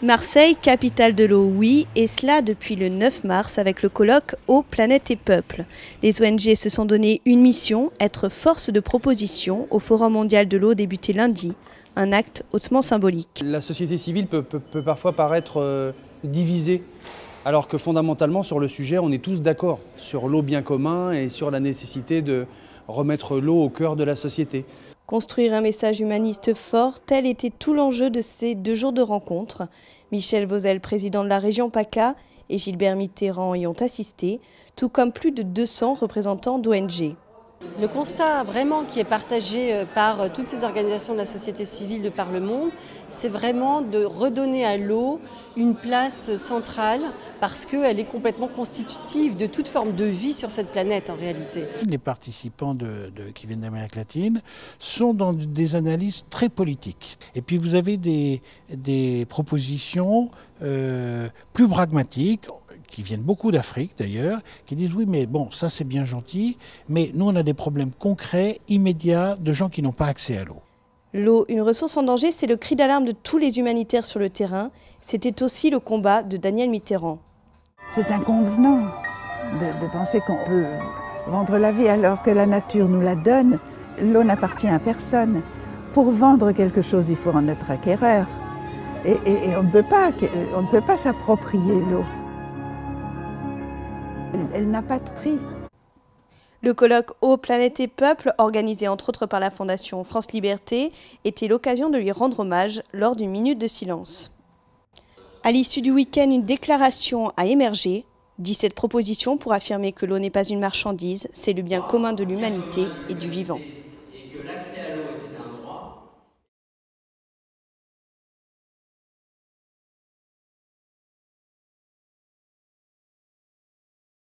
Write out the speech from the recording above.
Marseille, capitale de l'eau, oui, et cela depuis le 9 mars avec le colloque Eau, planète et peuple. Les ONG se sont donné une mission, être force de proposition au Forum mondial de l'eau débuté lundi, un acte hautement symbolique. La société civile peut parfois paraître divisée, alors que fondamentalement sur le sujet on est tous d'accord sur l'eau bien commun et sur la nécessité de remettre l'eau au cœur de la société. Construire un message humaniste fort, tel était tout l'enjeu de ces 2 jours de rencontre. Michel Vauzel, président de la région PACA, et Gilbert Mitterrand y ont assisté, tout comme plus de 200 représentants d'ONG. Le constat vraiment qui est partagé par toutes ces organisations de la société civile de par le monde, c'est vraiment de redonner à l'eau une place centrale parce qu'elle est complètement constitutive de toute forme de vie sur cette planète en réalité. Les participants qui viennent d'Amérique latine sont dans des analyses très politiques. Et puis vous avez des propositions plus pragmatiques, qui viennent beaucoup d'Afrique d'ailleurs, qui disent oui mais bon ça c'est bien gentil, mais nous on a des problèmes concrets, immédiats, de gens qui n'ont pas accès à l'eau. L'eau, une ressource en danger, c'est le cri d'alarme de tous les humanitaires sur le terrain. C'était aussi le combat de Daniel Mitterrand. C'est inconvenant de penser qu'on peut vendre la vie alors que la nature nous la donne. L'eau n'appartient à personne. Pour vendre quelque chose, il faut en être acquéreur. Et on ne peut pas s'approprier l'eau. Elle n'a pas de prix. Le colloque Eau, planète et peuple, organisé entre autres par la Fondation France Liberté, était l'occasion de lui rendre hommage lors d'une minute de silence. À l'issue du week-end, une déclaration a émergé. 17 propositions pour affirmer que l'eau n'est pas une marchandise, c'est le bien commun de l'humanité et du vivant.